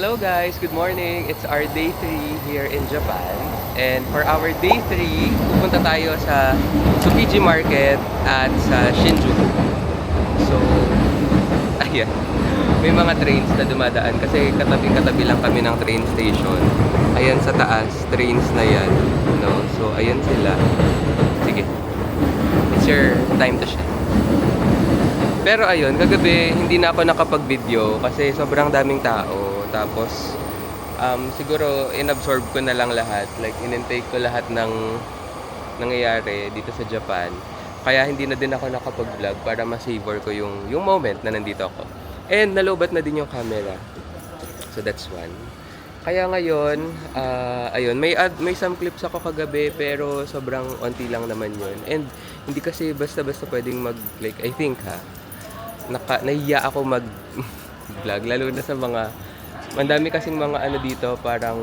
Hello guys, good morning. It's our day 3 here in Japan. And for our day 3, pupunta tayo sa Tsukiji Market at sa Shinjuku. So, ayan. May mga trains na dumadaan kasi katabi-katabi lang kami ng train station. Ayan sa taas, trains na yan. No? So, ayan sila. Sige. It's your time to shine. Pero ayun, kagabi hindi na ako nakapag-video kasi sobrang daming tao. Tapos siguro inabsorb ko na lang lahat. Like in-intake ko lahat ng nangyayari dito sa Japan. Kaya hindi na din ako nakapag-vlog para ma-savor ko yung moment na nandito ako. And nalobat na din yung camera. So that's one. Kaya ngayon, ayun, may some clips ako kagabi pero sobrang onti lang naman yun. And hindi kasi basta-basta pwedeng like I think nahiya ako mag-vlog, lalo na sa mga mandami kasing mga ano dito, parang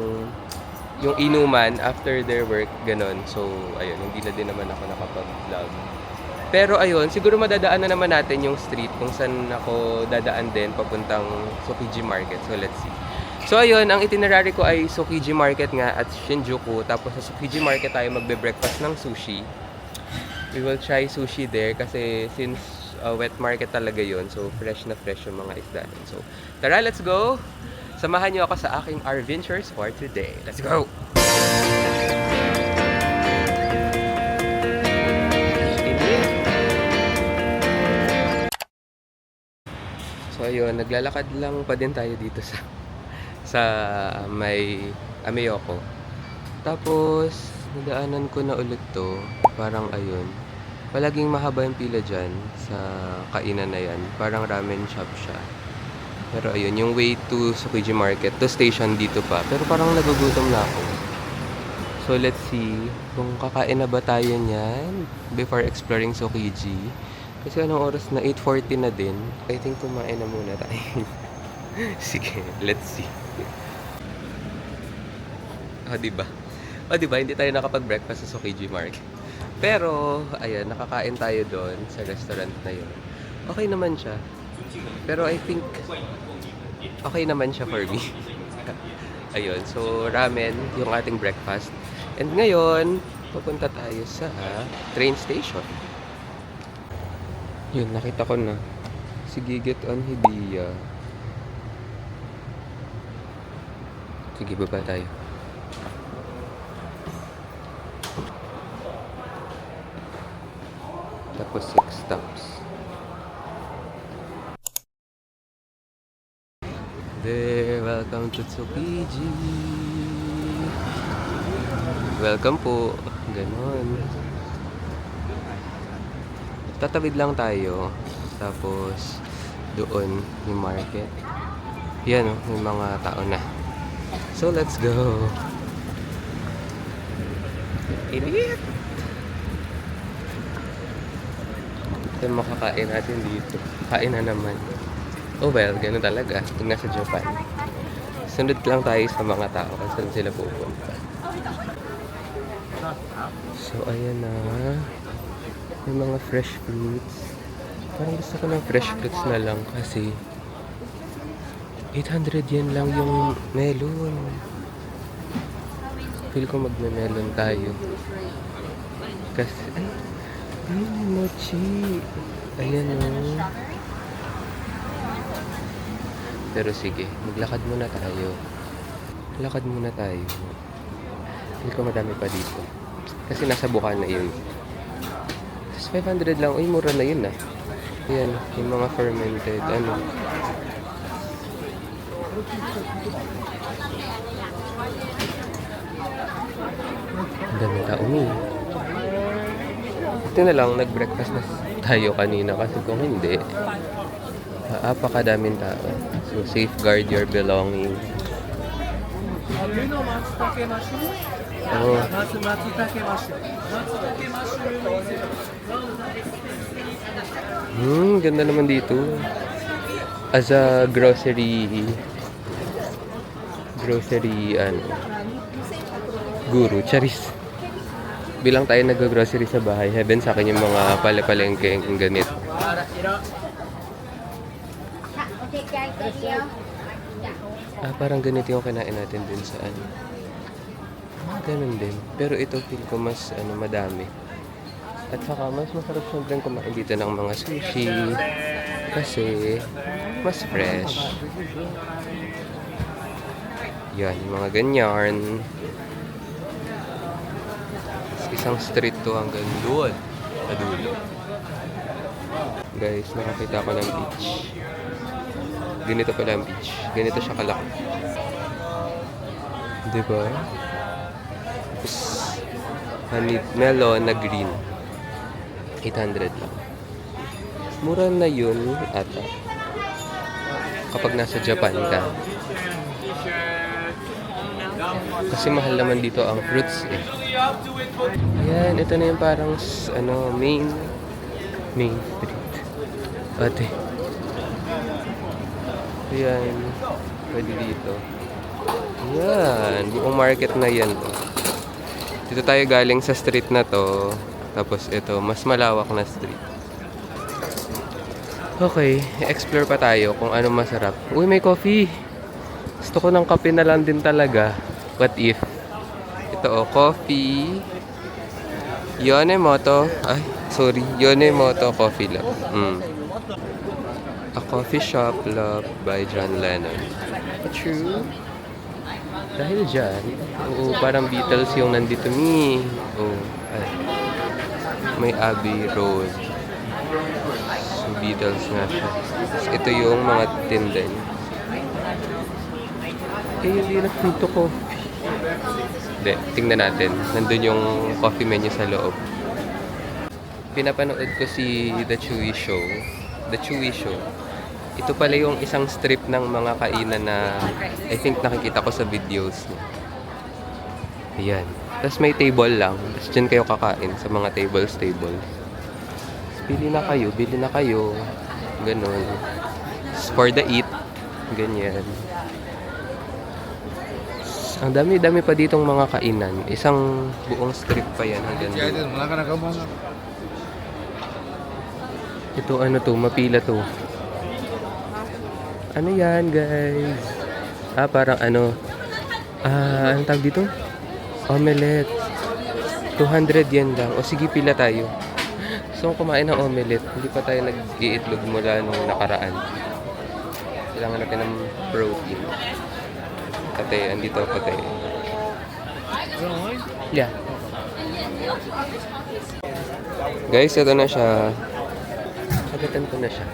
yung inuman after their work, ganon. So, ayun, hindi na din naman ako nakapag-vlog. Pero ayun, siguro madadaan na naman natin yung street kung saan ako dadaan din papuntang Tsukiji Market. So, let's see. So, ayun, ang itinerary ko ay Tsukiji Market nga at Shinjuku. Tapos sa Tsukiji Market tayo magbe-breakfast ng sushi. We will try sushi there kasi since wet market talaga yon, so fresh na fresh yung mga isda. So tara, let's go! Samahan niyo ako sa aking adventures for today. Let's go! So ayun, naglalakad lang pa din tayo dito sa may Ameyoko. Tapos nadaanan ko na ulit to, parang ayun. Palaging mahaba yung pila dyan sa kainan na yan. Parang ramen shop siya. Pero ayun, yung way to Tsukiji Market, to station dito pa. Pero parang nagugutom na ako. So let's see kung kakain na ba tayo niyan before exploring Tsukiji. Kasi anong oras na? 8:40 na din. I think kumain na muna tayo. Sige, let's see. Diba? Diba? Hindi tayo nakapag-breakfast sa Tsukiji Market. Pero, ayan, nakakain tayo doon sa restaurant na yun. Okay naman siya. Pero I think, okay naman siya for me. Ayun, so ramen, yung ating breakfast. And ngayon, pupunta tayo sa train station. Yun, nakita ko na. Si Giget on Hibiya. Sige, baba tayo. Tapos 6 stops. There, welcome to Tsukiji. Welcome po. Ganon. Tatawid lang tayo. Tapos doon yung market. Yan, may mga tao na. So let's go. Init! Ito yung makakain natin dito. Kain na naman. Oh well, gano'n talaga. Pag nasa Japan. Sunod lang tayo sa mga tao kung saan sila pupunta. So, ayan na. May mga fresh fruits. Parang gusto ko ng fresh fruits na lang kasi 800 yen lang yung melon. Feel ko magme-melon tayo. Kasi, mochi. Ayan o. Pero sige, maglakad muna tayo. Lakad muna tayo. Feel ko madami pa dito. Kasi nasa buka na yun. Tapos 500 lang. Uy, mura na yun ah. Ayan, yung mga fermented. Ano. Ang dami tao niya. Ito na lang, nag-breakfast na tayo kanina kasi kung hindi, apakadaming tao. So, safeguard your belongings. Oh. Ganda naman dito. As a grocery guru, charis. Bilang tayo nag-grocery sa bahay, heaven sa akin yung mga palengkeng ganit. Parang ganito yung kinain natin din sa ano. Ganun din. Pero ito feel ko mas madami. At saka mas masarap syempre kumain dito ng mga sushi. Kasi mas fresh. Yan, mga ganyan. Isang street to hanggang doon. Sa dulo. Guys, nakakita ko ng beach. Ganito pala ang beach. Ganito siya kalaki. Diba? Tapos, honey melon na green. 800 lang. Mura na yun ata. Kapag nasa Japan ka. Kasi mahal naman dito ang fruits eh. Ayan, ito na yung parang main street. Ate. Ayan. Pwede dito. Ayan. Buong market na yan. Dito tayo galing sa street na to. Tapos ito, mas malawak na street. Okay, explore pa tayo kung ano masarap. Uy, may coffee. Gusto ko ng kape na lang din talaga. What if? Ito coffee. Yonemoto. Ay, sorry. Yonemoto Coffee Lab. A coffee shop loved by John Lennon. True. Dahil dyan, parang Beatles yung nandito ni. Ay. May Abbey Road. So, Beatles nga siya. Ito yung mga tinda niya. Hindi na dito coffee. Hindi, tingnan natin. Nandun yung coffee menu sa loob. Pinapanood ko si The Chewy Show. The Chewy Show. Ito pala yung isang strip ng mga kainan na I think nakikita ko sa videos niya. Ayan. Tapos may table lang. Tapos dyan kayo kakain sa mga tables. Bili na kayo. Ganon. For the eat. Ganyan. Ang dami-dami pa ditong mga kainan. Isang buong strip pa yan hanggang doon. Ito mapila to. Ano yan, guys? Parang anong tawag dito? Omelette. 200 yen lang. O sige, pila tayo. So, kumain ng omelette. Hindi pa tayo nag-iitlog mula nung nakaraan. Kailangan natin ng protein. Pate, andito pate. Yeah. Guys, ito na siya. Agatan ko na siya.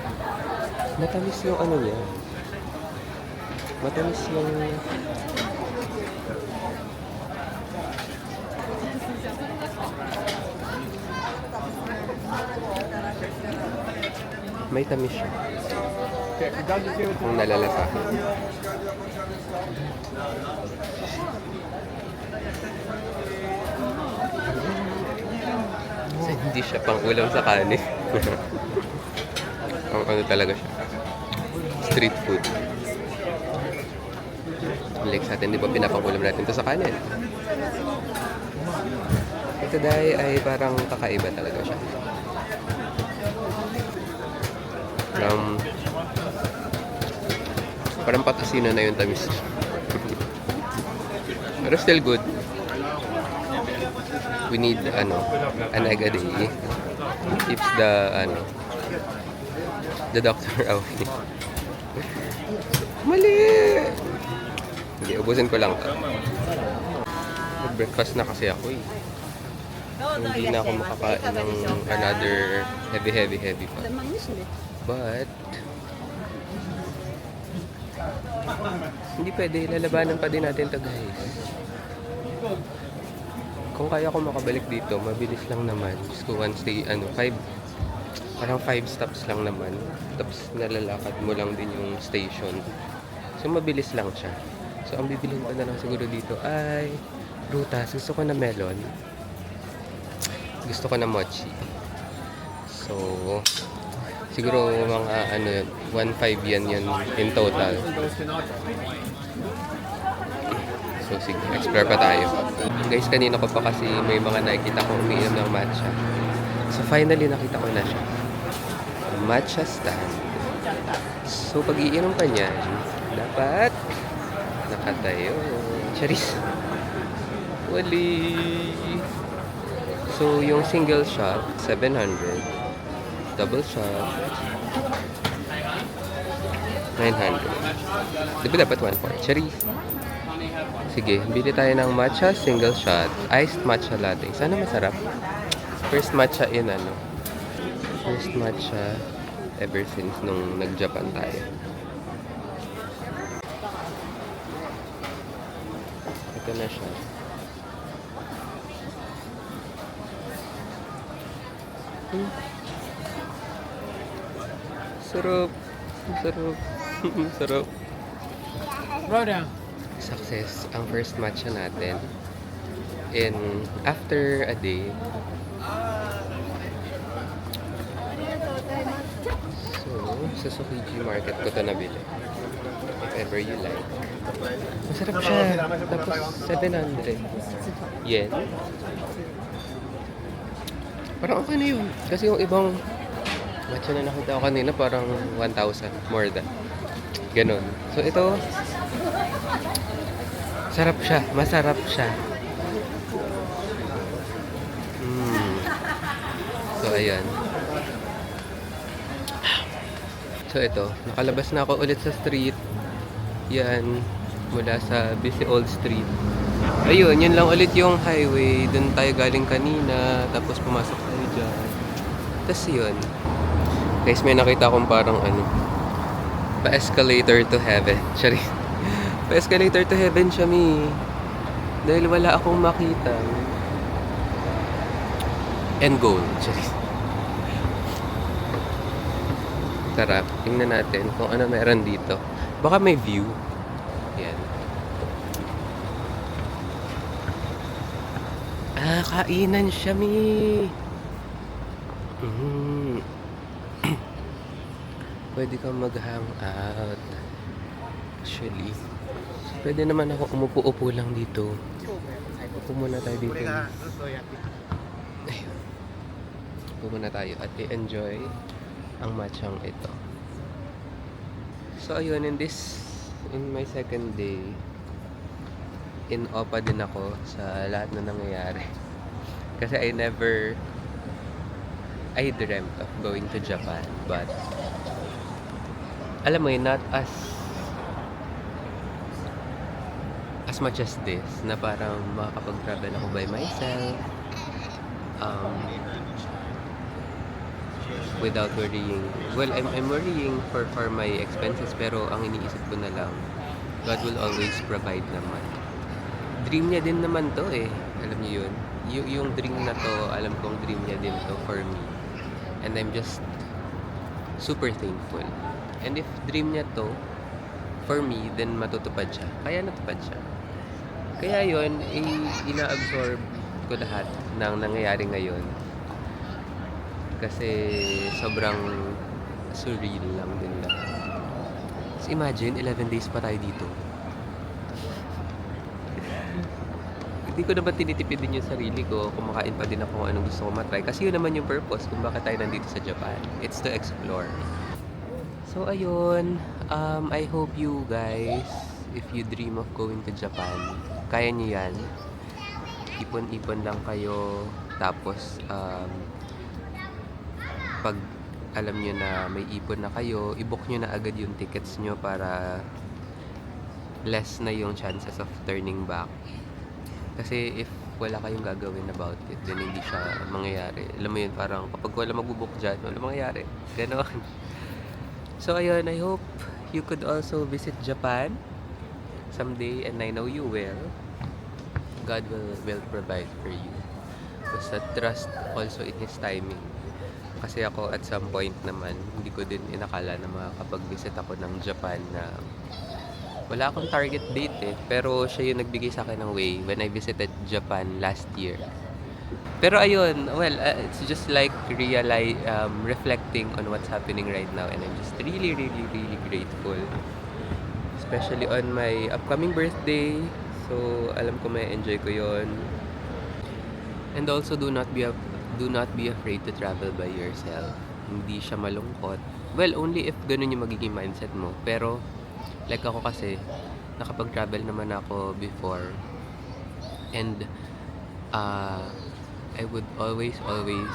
Matamis yung niya. Matamis yung... May tamis siya. Kung nalalasa. Kasi hindi siya pang ulam sa kanin. Ang talaga siya. Street food. Like sa atin, di ba pinapangulam natin ito sa kanin? Ito dahil ay parang kakaiba talaga siya. Parang patasina na yung tamis. Pero still good. We need an egg a day. Keeps the doctor away. Mali! Hindi, ubusin ko lang to. Breakfast na kasi ako eh. Hindi na ako makakain ng another heavy pa. But hindi pwede, lalabanan pa din natin to, guys. Kung kaya ko makabalik dito, mabilis lang naman. Just go one stay, 5 stops lang naman. Tapos nalalakad mo lang din yung station. So mabilis lang siya. So ang bibilhin ko na lang siguro dito ay prutas. Gusto ko na melon. Gusto ko na mochi. So siguro mga 1.5 yan yun in total. So sige, explore pa tayo. Guys, kanina ko pa kasi may mga nakikita ko umiinom ng matcha. So finally nakita ko na siya. Matcha stand. So pag iinom ka niyan, dapat At ayun, charis. Wali. So, yung single shot, 700. Double shot, 900. Di ba dapat 1 charis? Sige, bili tayo ng matcha single shot. Iced matcha latte. Sana masarap. First matcha in ano. First matcha ever since nung nag-Japan tayo. Ito na siya. Sarap. Sarap. Sarap. Success ang first matcha natin. And after a day, so sa Tsukiji Market ko ito nabili. If ever you like. Masarap siya. Tapos 700 yen. Parang okay na yun. Kasi yung ibang matcha na nakita ko kanina parang 1,000 more than. Ganon. So ito, sarap siya. Masarap siya. So ayan. So ito, nakalabas na ako ulit sa street. Yan, mula sa busy old street. Ayun, yun lang ulit yung highway. Doon tayo galing kanina, tapos pumasok tayo dyan. Tapos yun. Guys, may nakita akong parang ano, pa-escalator to heaven. Sorry. Pa-escalator to heaven siya, mi. Dahil wala akong makita. End goal. Sorry. Tara, tingnan natin kung ano meron dito. Baka may view. Yan. Ah, kainan siya, mi. Pwede kang mag-hangout. Actually, pwede naman ako umupo-upo lang dito. Upo muna tayo dito. Ayun. Upo muna tayo at i-enjoy ang matchang ito. So ayun, in my second day, in awe pa din ako sa lahat na nangyayari. Kasi I dreamt of going to Japan, but alam mo yun, not as much as this, na parang makakapag-travel ako by myself, without worrying. Well, I'm worrying for my expenses, pero ang iniisip ko na lang, God will always provide naman. Dream niya din naman to eh. Alam niyo yun? Yung dream na to, alam kong dream niya din to for me. And I'm just super thankful. And if dream niya to for me, then matutupad siya. Kaya natupad siya. Kaya yun, ina-absorb ko lahat ng nangyayari ngayon. Kasi sobrang surreal lang din lahat. So imagine, 11 days pa tayo dito. Hindi ko naman tinitipid din yung sarili ko. Kumakain pa din ako kung anong gusto ko matry. Kasi yun naman yung purpose kung bakit tayo nandito sa Japan. It's to explore. So ayun, I hope you guys, if you dream of going to Japan, kaya nyo yan. Ipon-ipon lang kayo. Tapos, pag alam nyo na may ipon na kayo, i-book nyo na agad yung tickets nyo para less na yung chances of turning back. Kasi if wala kayong gagawin about it, then hindi siya mangyayari. Alam mo yun, parang kapag wala magbubook dyan, wala mangyayari. Ganon. So ayun, I hope you could also visit Japan someday, and I know you will. God will provide for you. Basta trust also in His timing. Kasi ako at some point naman, hindi ko din inakala na makakapag-visit ako ng Japan na wala akong target date eh. Pero siya yung nagbigay sa akin ng way when I visited Japan last year. Pero ayun, well, it's just like reflecting on what's happening right now, and I'm just really, really, really grateful. Especially on my upcoming birthday. So, alam ko may enjoy ko yon. And also, do not be afraid to travel by yourself. Hindi siya malungkot. Well, only if ganun yung magiging mindset mo. Pero, like ako kasi, nakapag-travel naman ako before. And I would always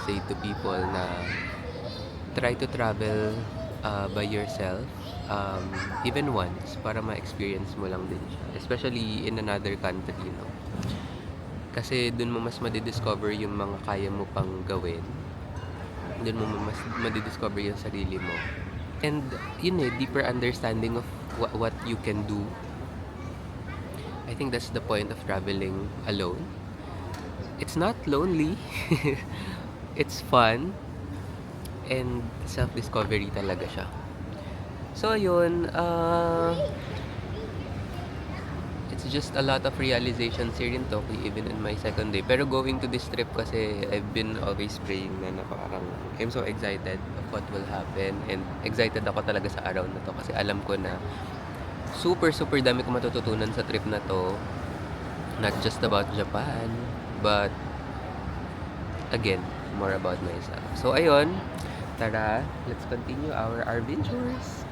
say to people na try to travel by yourself, even once, para ma-experience mo lang din siya. Especially in another country, you know. Kasi dun mo mas madidiscover yung mga kaya mo pang gawin. Dun mo mas madidiscover yung sarili mo. And yun deeper understanding of what you can do. I think that's the point of traveling alone. It's not lonely. It's fun. And self-discovery talaga siya. So, yun. It's just a lot of realizations here in Tokyo, even in my second day. Pero going to this trip kasi, I've been always praying na parang I'm so excited of what will happen. And excited ako talaga sa araw na to kasi alam ko na super dami ko matututunan sa trip na to. Not just about Japan, but again, more about myself. So, ayun. Tara, let's continue our adventures.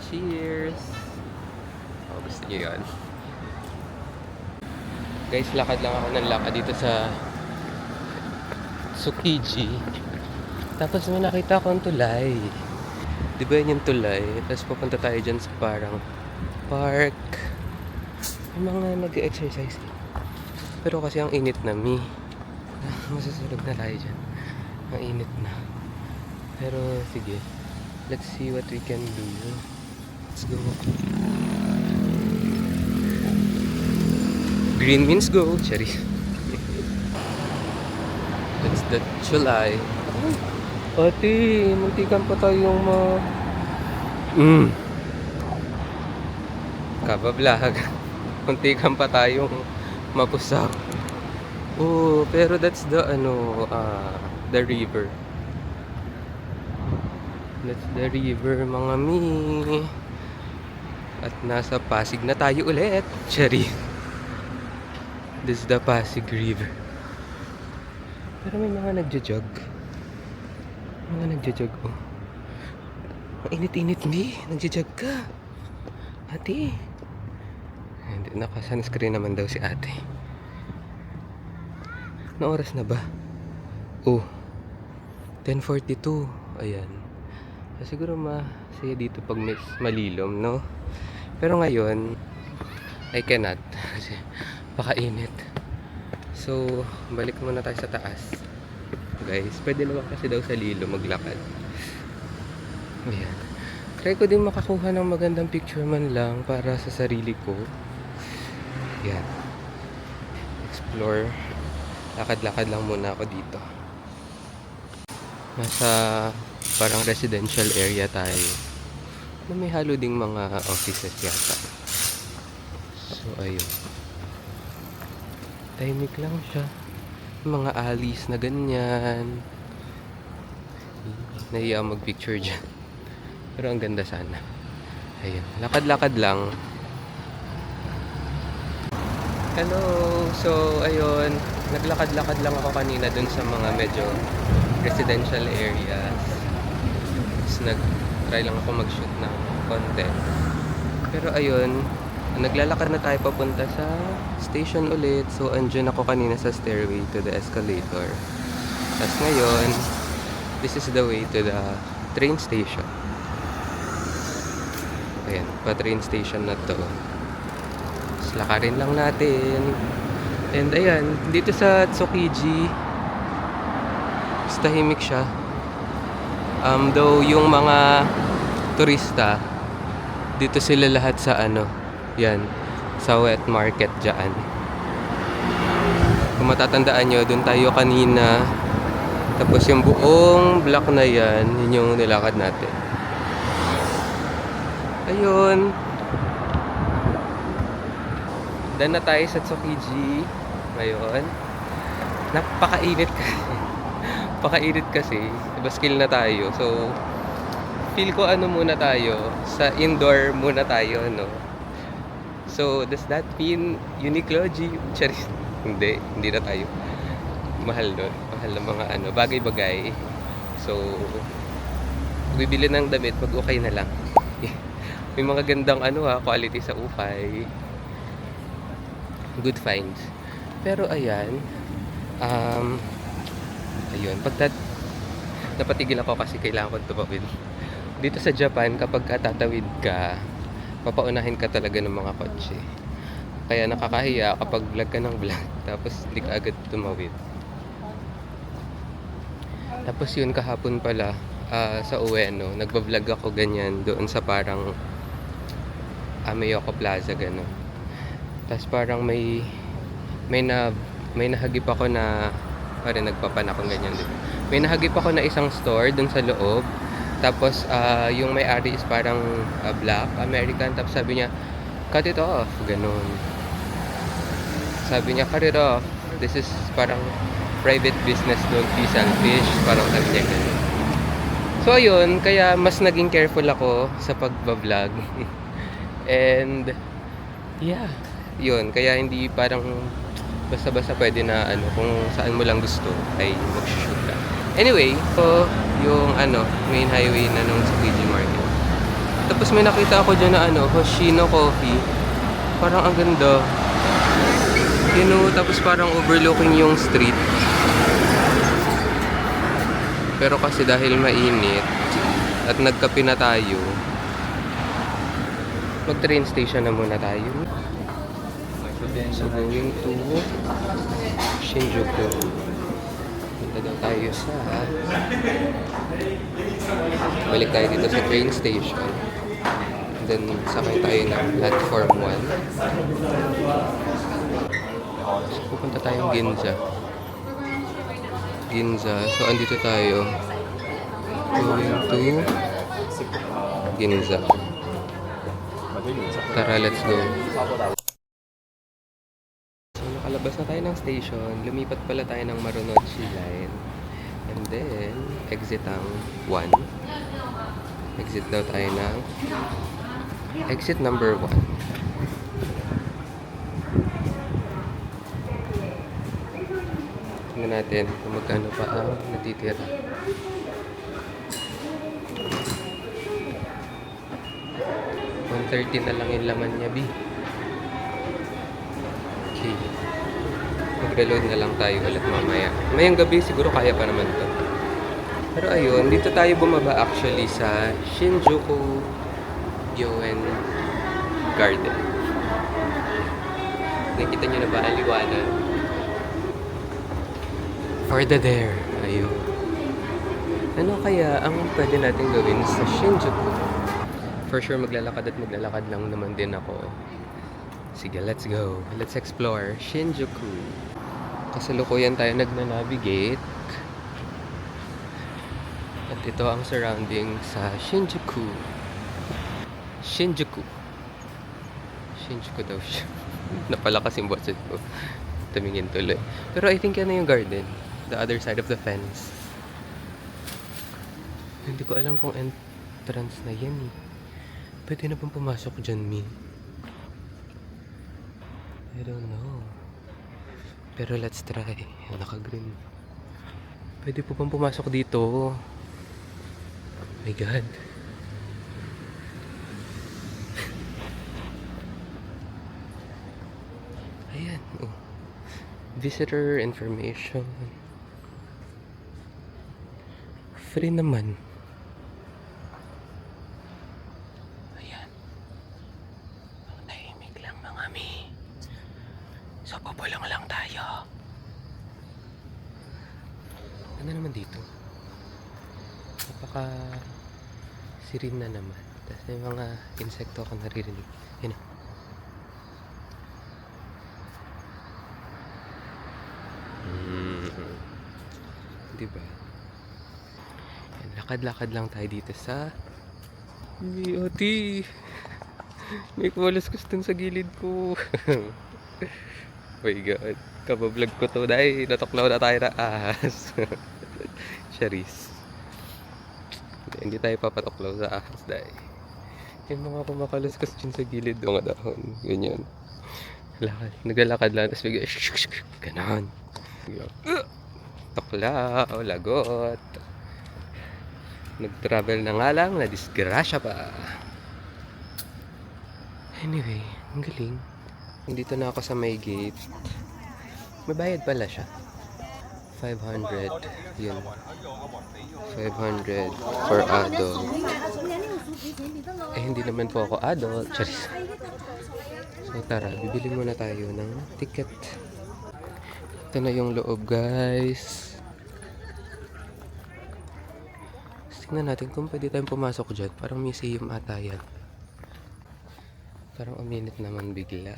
Cheers! Oh, gusto nyo yun? Guys, lakad lang ako ng lakad dito sa Tsukiji. Tapos may nakita akong tulay. Di ba yun yung tulay? Tapos pupunta tayo dyan sa parang park. May mga nag-exercise. Pero kasi ang init na masusulog na tayo dyan. Ang init na. Pero sige, let's see what we can do. Let's go. Green means go, cherry. That's the Chulay. Ate, muntikan pa tayong kabablag. Muntikan pa tayong mapusaw. Oh, pero that's the the river. That's the river, mga mi. At nasa Pasig na tayo ulit. Cherry. This is the Pasig River. Pero may mga nagja-jog. Oh. Ang init-init, mi. Nagja-jog ka. Ate. Hindi, naka-sunscreen naman daw si ate. Na oras na ba? Oh. 10:42. Ayan. So, siguro masaya dito pag malilom, no? Pero ngayon, I cannot. Kasi pakainit. So, balik muna tayo sa taas. Guys, pwede naman kasi daw sa lilo maglakad. Ayan. Try ko din makakuha ng magandang picture man lang para sa sarili ko. Ayan. Explore. Lakad-lakad lang muna ako dito. Nasa parang residential area tayo. May halo ding mga offices yata. So, ayun. Tahimik lang siya. Mga alleys na ganyan. Nahiya mag-picture dyan. Pero ang ganda sana. Ayun. Lakad-lakad lang. Hello! So, ayun. Naglakad-lakad lang ako kanina dun sa mga medyo residential areas. Tapos nag-try lang ako mag-shoot ng content. Pero ayun, naglalakad na tayo papunta sa station ulit. So, andyan ako kanina sa stairway to the escalator. Tapos ngayon, this is the way to the train station. Ayan, pa-train station na to. Tapos lakarin lang natin. And ayan, dito sa Tsukiji, tahimik siya. Though yung mga turista, dito sila lahat sa yan, sa wet market dyan. Kung matatandaan nyo, dun tayo kanina. Tapos yung buong block na yan, yun yung nilakad natin. Ayun. Dan na tayo sa Tsukiji. Ngayon. Napakainit kasi. Baskil na tayo. So, feel ko muna tayo. Sa indoor muna tayo, no? So, does that mean Uniqlo, Charis? Hindi na tayo. Mahal doon. Mahal ng mga bagay-bagay. So, bibili ng damit, mag-okay na lang. May mga gandang quality sa ukay. Good finds. Pero ayan, um, ayun, napatigil ako kasi kailangan ko tumawid. Dito sa Japan, kapag tatawid ka, papaunahin ka talaga ng mga kotse. Kaya nakakahiya kapag vlog ka ng vlog, tapos hindi ka agad tumawid. Tapos yun, kahapon pala, sa Ueno, nagbablog ako ganyan doon sa parang Ameyoko Plaza, gano'n. Tapos parang may nahagip ako na parang nagpapanakong ganyan din. May nahagip ako na isang store doon sa loob. Tapos yung may-ari is parang black American. Tapos sabi niya, cut it off, gano'n. Sabi niya, cut it off. This is parang private business, don't be selfish. Parang sabi niya gano'n. So ayun, kaya mas naging careful ako sa pagbablog. And yeah, yun, kaya hindi parang basta-basta pwede na kung saan mo lang gusto ay mag-shoot ka. Anyway, so yung main highway na nung sa PG Market. Tapos may nakita ako dyan na Hoshino Coffee. Parang ang ganda. Tapos parang overlooking yung street. Pero kasi dahil mainit at nagkape na tayo, mag-train station na muna tayo. So going to Shinjuku. Punta daw tayo sa balik tayo dito sa train station. And then sakay tayo ng platform 1. So pupunta tayong Ginza. So andito tayo. Going to Ginza. Tara, let's go. So nakalabas na tayo ng station. Lumipat pala tayo ng Marunouchi line. And then exit ang 1. Exit daw tayo ng exit number 1. Tingnan natin kung magkano pa ang natitira. 130 na lang yung laman niya, B. Okay. Mag-reload na lang tayo ulit mamaya. Mayang gabi siguro kaya pa naman ito. Pero ayun, dito tayo bumaba actually sa Shinjuku Gyoen Garden. Nakita nyo na ba ang liwanag? For the there. Ayun. Ano kaya ang pwede natin gawin sa Shinjuku? For sure maglalakad lang naman din ako. Sige, let's go. Let's explore Shinjuku. Kasalukuyan tayo nagna-navigate. At ito ang surrounding sa Shinjuku. Shinjuku daw siya. Napalakas yung boses ko. Tumingin tuloy. Pero I think yan na yung garden. The other side of the fence. Hindi ko alam kung entrance na yan eh. Pwede na bang pumasok dyan, Mi? I don't know. Pero let's try. Naka-green. Pwede po bang pumasok dito? Oh my God. Ayan. Oh. Visitor information. Free naman. So, pabulong lang tayo. Ano naman dito? Napaka sirin na naman. Tapos may mga insekto ako naririnig. Yun. Diba? Lakad-lakad lang tayo dito sa BOT. May kumalaskas dun sa gilid ko. Oh my God. Kabablog ko to dahil natuklaw na tayo na ahas. Charis. Hindi tayo papatuklaw sa ahas dahil. Yung mga kumakalaskas dyan sa gilid mga dahon. Ganyan. Naglalakad lang. Tapos bigla. Ganon. Tuklaw. Lagot. Nag-travel na nga lang. Nadisgrasya pa. Anyway, ang galing. Nandito na ako sa may gate. May bayad pala siya. 500. Yun. 500 for adult. Eh, hindi naman po ako adult. Charis. So, tara. Bibili muna tayo ng ticket. Ito na yung loob, guys. Tingnan natin kung pwede tayong pumasok dyan. Parang museum ata yan. Parang uminit naman bigla.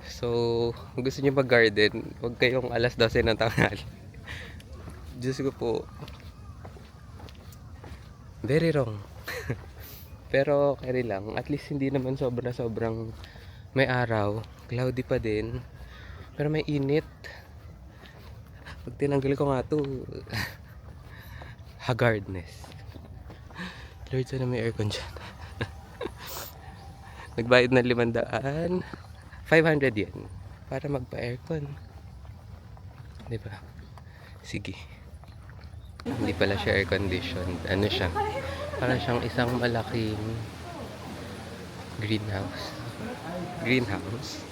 So, kung gusto nyo mag-garden, huwag kayong alas 12 ng tanghali. Diyos ko po. Very wrong. Pero carry lang. At least hindi naman sobrang may araw. Cloudy pa din. Pero may init. Pag tinanggal ko nga to, haggardness. Lord, sana may aircon dyan. Nagbayad na 500. 500 yan. Para magpa-aircon. Diba? Sige. Hindi pala siya air conditioned. Ano siya? Parang siyang isang malaking greenhouse. Greenhouse.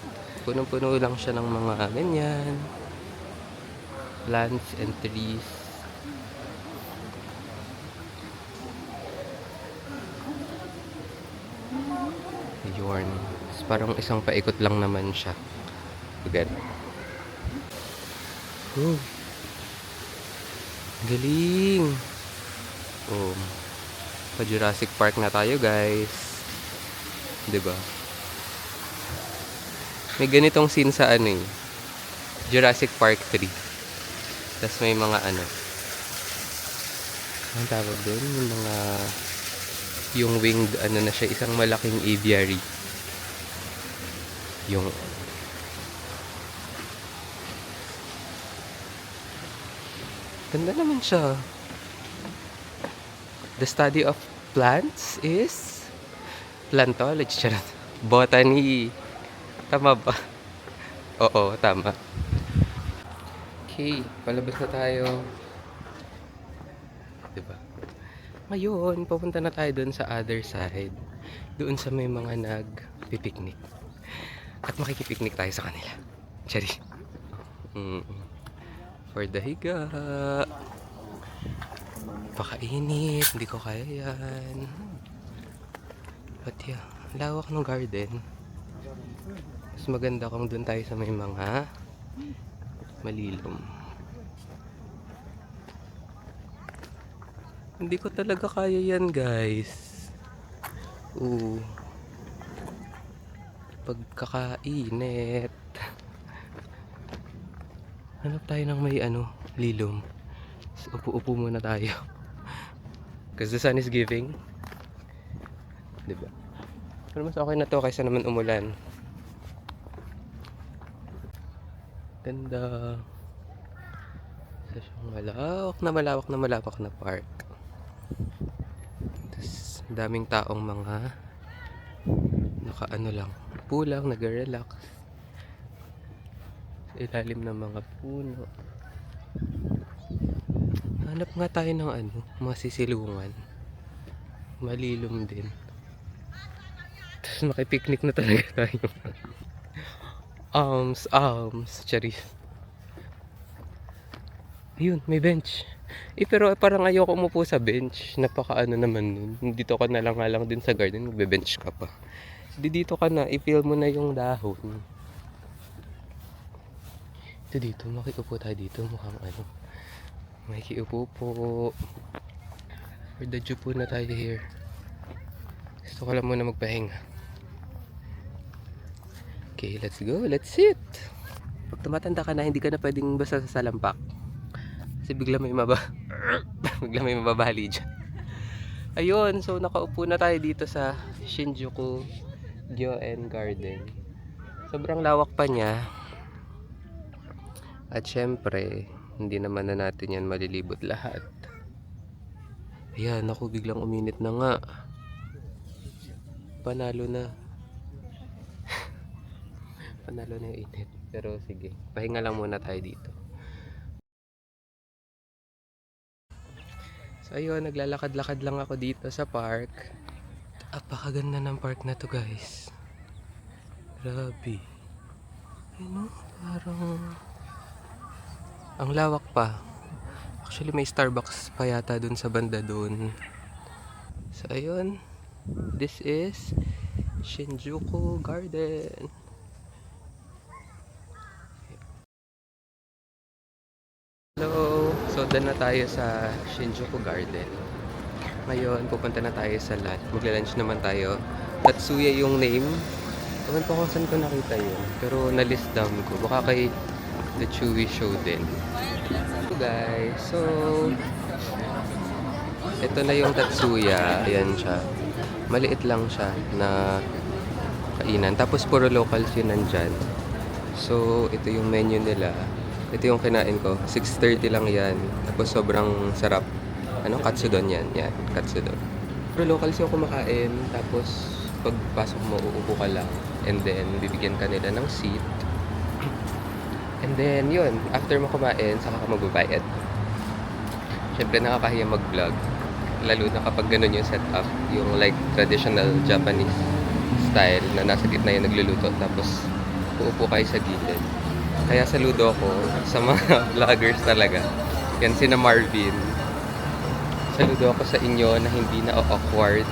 Punong-puno lang siya ng mga ganyan. Plants and trees. Yun. Parang isang paikot lang naman siya. Agad. Oh. Galing. Oh. Pa Jurassic Park na tayo, guys. 'Di ba? May ganitong scene sa ano eh. Jurassic Park 3. Tapos may mga ano. Ang tawag doon? Yung mga yung winged ano na siya, isang malaking aviary. Yung ganda naman siya. The study of plants is plantology. Charot. Botany. Tama ba? Oo, tama. Okay, palabas na tayo. Diba? Ngayon, papunta na tayo doon sa other side. Doon sa may mga nag-picnic. At makikipiknik tayo sa kanila. Chari. For the higa. Pakainit. Hindi ko kaya yan. But yeah, lawak ng garden. Mas maganda kung doon tayo sa may mga malilom. Hindi ko talaga kaya yan, guys. Pagkakainit. Hanap tayo ng may lilom. So, upo-upo muna tayo. Because the sun is giving. Diba? Pero mas okay na to kaysa naman umulan. Ganda. Isa siyang malawak na park. Tapos, daming taong mga nakaano lang. Pulang, nag-relax. Sa ilalim ng mga puno. Hanap nga tayo ng mga sisilungan. Malilom din. Tapos makipiknik na talaga tayo. Arms. Charis. Ayun, may bench. Pero parang ayoko umupo sa bench. Napaka naman nun. Dito ka na lang nga lang din sa garden. Magbe-bench ka pa. Dito ka na. I-feel mo na yung dahon. Dito. Makiupo tayo dito. Mukhang makiupo po. For the view po na tayo here. Gusto ko lang muna magpahinga. Okay, let's go. Let's sit. Pag tumatanda ka na, hindi ka na pwedeng basta sa salampak. Kasi bigla may mababali dyan. Ayun, so nakaupo na tayo dito sa Shinjuku Gyoen Garden. Sobrang lawak pa niya. At syempre, hindi naman na natin yan malilibot lahat. Ayan, ako biglang uminit na nga. Panalo na. Panalo na yung init. Pero sige, pahinga lang muna tayo dito. So ayun, naglalakad-lakad lang ako dito sa park. Apakaganda ng park na to, guys. Grabe. Ayun, parang ang lawak pa. Actually, may Starbucks pa yata dun sa banda dun. So, ayun. This is Shinjuku Garden. Hello! So, done na tayo sa Shinjuku Garden. Ngayon, pupunta na tayo sa lunch. Magla-lunch naman tayo. Tatsuya yung name. Ewan pa kung saan ko nakita yun. Pero na-list down ko. Baka kay The Chewy Show din. So guys, so ito na yung Tatsuya. Ayan siya. Maliit lang siya na kainan. Tapos puro locals yun nandyan. So ito yung menu nila. Ito yung kinain ko. 6:30 lang yan. Tapos sobrang sarap. Ano? Katsudon yan. Yan. Katsudon. Puro locals yung kumakain. Tapos pagpasok mo, uupo ka lang. And then, bibigyan ka nila ng seat. And then, yun. After mo kumain, saka ka magbabayad. Siyempre, nakakahiya mag-vlog. Lalo na kapag ganun yung setup. Yung like, traditional Japanese style na nasa gitna yung nagluluto. Tapos, uupo kayo sa gilid. Kaya saludo ako sa mga vloggers talaga. Yan, sina Marvin. Saludo ako sa inyo na hindi na awkward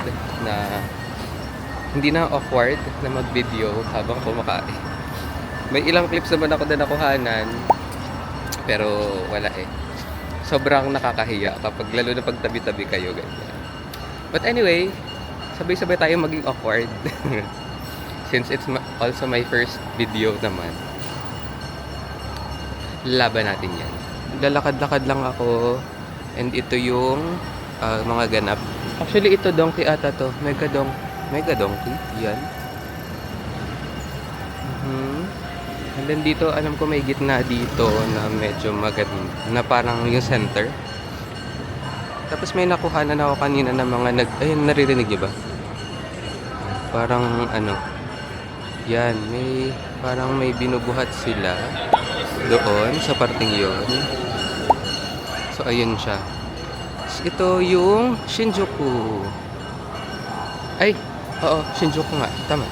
na mag-video habang kumakain. May ilang clips naman ako na nakuhanan, pero wala eh. Sobrang nakakahiya kapag lalo na pag tabi-tabi kayo ganyan. But anyway, sabay-sabay tayo maging awkward. Since it's also my first video naman. Laban natin yan. Lalakad-lakad lang ako, and ito yung mga ganap. Actually, ito donkey ata to. Mega donkey. Yan. And then dito, alam ko may gitna dito na medyo maganda. Na parang yung center. Tapos may nakuhanan ako kanina ng mga ayun, naririnig niyo ba? Parang ano. Yan. Parang may binubuhat sila doon sa parting yun. So, ayun siya. Ito yung Shinjuku. Ay, oo, Shinjuku nga. Tama.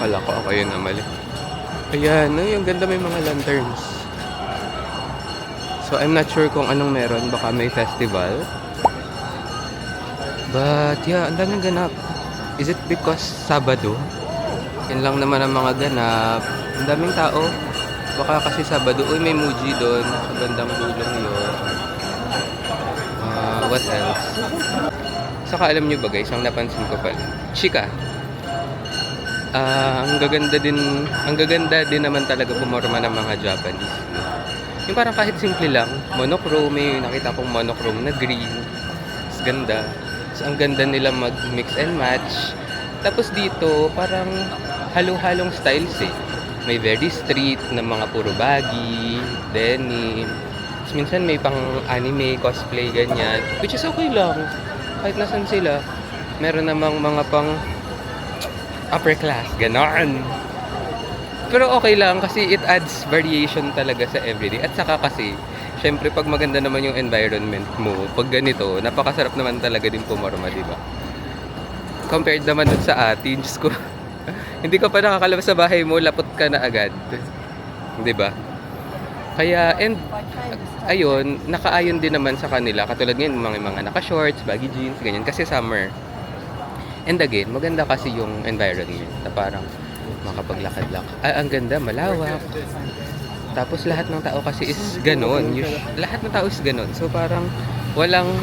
Wala ko ako yun na mali. Ayan, yung ganda, may mga lanterns. So, I'm not sure kung anong meron. Baka may festival. But, yeah, ang daming ganap. Is it because Sabado? Yan lang naman ang mga ganap. Ang daming tao. Baka kasi Sabado. Uy, may Muji doon. Sa bandang dulong yun. What else? Saka alam nyo ba guys, ang napansin ko pala. Chika. Ang gaganda din naman talaga pumorma ng mga Japanese. Yung parang kahit simple lang. Monochrome. Yung nakita kong monochrome na green. Mas ganda. So, ang ganda nila mag-mix and match. Tapos dito, parang halo-halong styles eh. May very street na mga puro baggy, denim. Tapos minsan may pang anime, cosplay, ganyan. Which is okay lang. Kahit nasan sila. Meron namang mga pang upper class. Ganon. Pero okay lang kasi it adds variation talaga sa everyday. At saka kasi, syempre pag maganda naman yung environment mo, pag ganito, napakasarap naman talaga din pumarma, di ba? Compared naman dun sa atin, Diyos ko. Hindi ka pa nakakalabas sa bahay mo, lapot ka na agad. 'Di ba? Kaya, and ayun, nakaayon din naman sa kanila. Katulad ngayon, mga naka-shorts, baggy jeans, ganyan. Kasi summer. And again, maganda kasi yung environment. Na parang makapaglakad-lakad. Ang ganda, malawak. Tapos lahat ng tao kasi is ganon. Lahat ng tao is ganon. So parang walang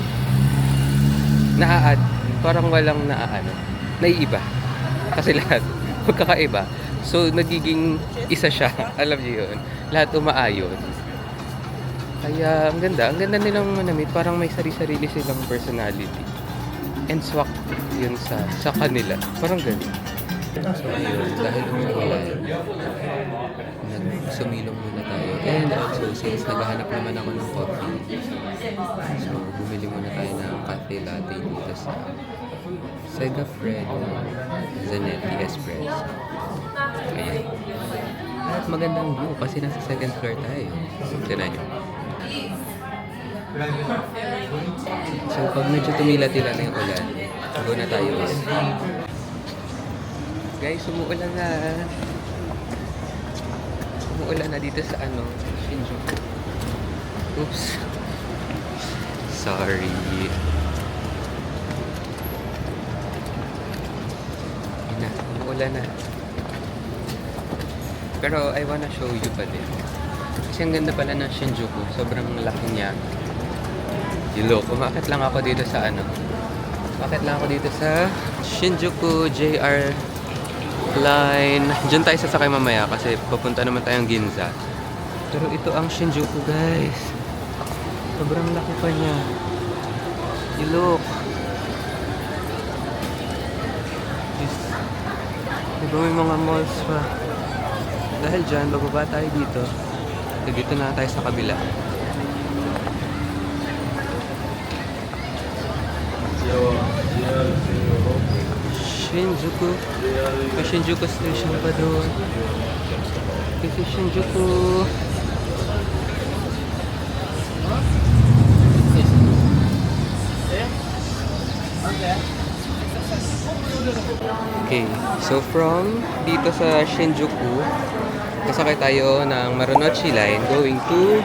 naiiba. Kasi lahat magkakaiba. So, nagiging isa siya. Alam niyo yun. Lahat umaayon. Kaya, ang ganda. Ang ganda nilang manamit. Parang may sarili-sarili silang personality. And swak yun sa kanila. Parang ganda. So, ayun. Dahil umuulan, sumilong muna tayo. And also, since naghahanap naman ako ng coffee, so, bumili muna tayo ng cafe latte dito sa Segafredo Zanetti Espresso. Ayan. At magandang view kasi nasa second floor tayo. Tignan nyo. So, pag medyo tumila-tila na yung ulan, Go na tayo. Guys, umuulan na. Umuulan na dito sa Shinjuku. Oops. Sorry. Yun na, umuulan na. Pero I wanna show you pa din. Kasi ang ganda pala ng Shinjuku. Sobrang laki niya. Look, umakit lang ako dito sa Umakit lang ako dito sa Shinjuku JR line. Diyan tayo sasakay mamaya kasi papunta naman tayong Ginza. Pero ito ang Shinjuku, guys. Sobrang laki pa niya. Look. Diba may mga malls pa? Dahil dyan, bababa tayo dito. Dito na tayo sa kabila. Shinjuku. May Shinjuku Station pa doon. Ito Shinjuku. Okay, so from dito sa Shinjuku, kasakay tayo ng Marunouchi Line going to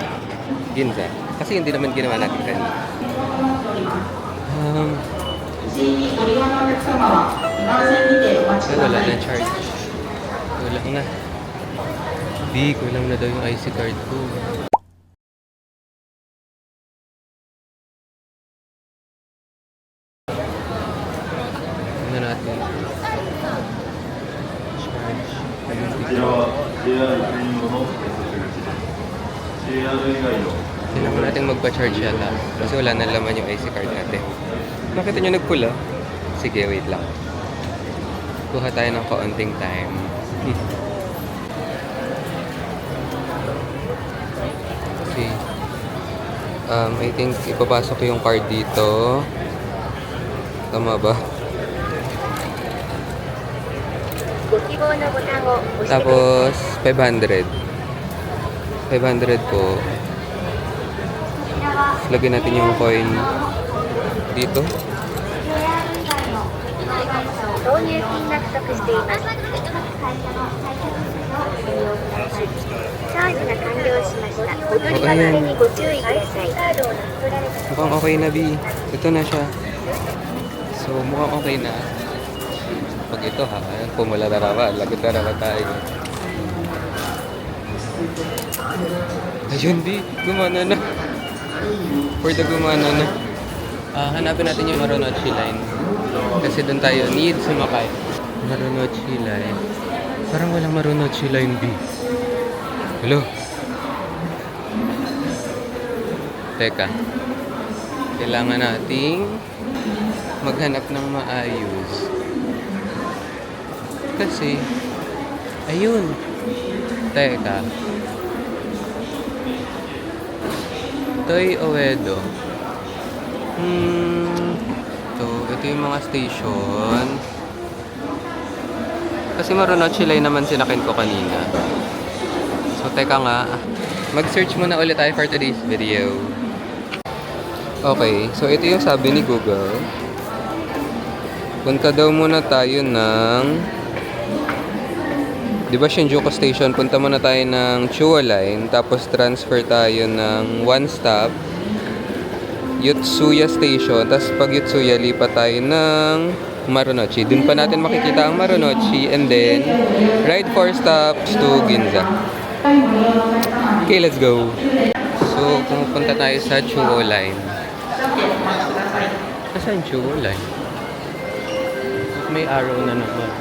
Ginza. Kasi hindi naman ginawa natin kanina. Wala na charge. Kulang na. Di, kulang na daw yung IC card ko. Ano natin? Charge. Kailangan natin magpa-charge yata. Kasi wala na laman yung IC card natin. Nakita nyo nagpula? Sige, wait lang. Kuha tayo ng kaunting time. Okay. I think ipapasok ko yung card dito. Tama ba? Tapos, 500. 500 po. Lagyan natin yung coin dito. Mukhang okay na, B. Ito na siya. So, mukhang okay na. Pag ito ha, pumula na naman. Lagot na naman tayo. Ayun, B. Gumana na. For the gumana na. Hanapin natin yung Marunouchi Line. Kasi doon tayo need sumakay. Marunouchi Line. Parang walang Marunouchi Line, B. Hello? Teka. Kailangan nating maghanap ng maayos. Kasi, ayun. Teka. Toy Oedo. Ito yung mga station. Kasi Marunouchi Line naman sinakin ko kanina. So, teka nga. Mag-search muna ulit tayo for today's video. Okay, so ito yung sabi ni Google. Punta daw muna tayo ng... Diba Shinjuku Station? Punta muna tayo ng Chuo Line. Tapos transfer tayo ng one stop. Yotsuya Station. Tapos pag Yotsuya, lipat tayo ng Marunouchi. Dun pa natin makikita ang Marunouchi. And then, ride 4 stops to Ginza. Okay, let's go. So, pumupunta tayo sa Chuo Line. Nasaan Chuo Line? May arrow na naman.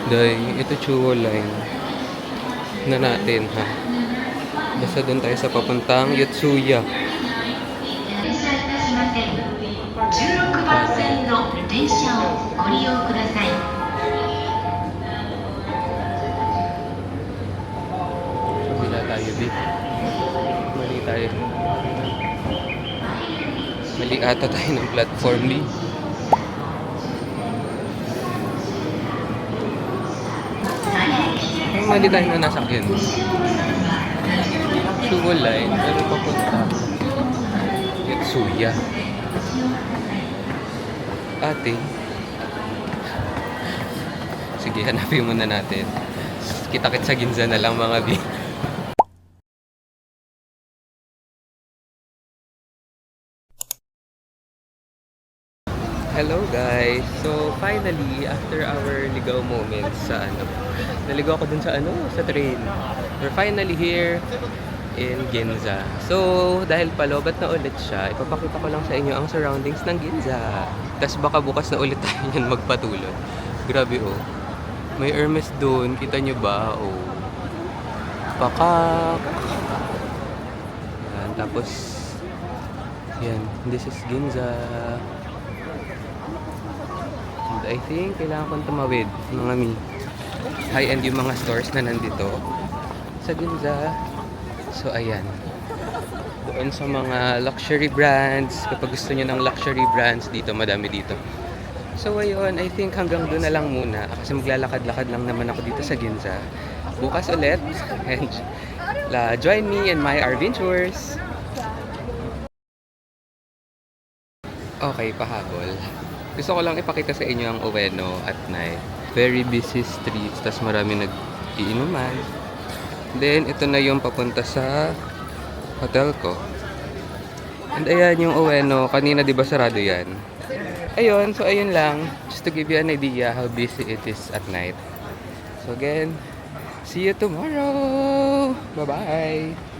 Dahil ito Chuo Line na natin ha. Basta doon tayo sa papuntang Yotsuya. 16番線の電車をご利用ください。 Wala tayo dito. Mali tayo. Mali ata tayo ng platform ni. Mali tayo na nasakyan. Chuo Line, pero papunta Yatsuya. Ate. Sige, hanapin muna natin. Kita-kit sa Ginza na lang mga bi. Hello guys! So finally, after our ligaw moments sa naligaw ako dun sa sa train. We're finally here in Ginza. So, dahil palobat na ulit siya, ipapakita ko lang sa inyo ang surroundings ng Ginza. Tapos baka bukas na ulit tayo yan magpatulog. Grabe oh. May Hermes doon. Kita nyo ba? Oh. Pakak. Yan. Tapos, yan. This is Ginza. And I think kailangan kong tumawid, mga mi. High-end yung mga stores na nandito sa Ginza. So, ayan. Doon sa mga luxury brands. Kapag gusto nyo ng luxury brands, dito, madami dito. So, ayun. I think hanggang doon na lang muna. Kasi maglalakad-lakad lang naman ako dito sa Ginza. Bukas ulit. And join me in my adventures. Okay, pahabol. Gusto ko lang ipakita sa inyo ang Ueno at night. Very busy streets. Tas marami nag-iinuman. Then, ito na yung papunta sa hotel ko. And ayan yung Ueno. Kanina di ba sarado yan? Ayun, so ayun lang. Just to give you an idea how busy it is at night. So again, see you tomorrow! Bye-bye!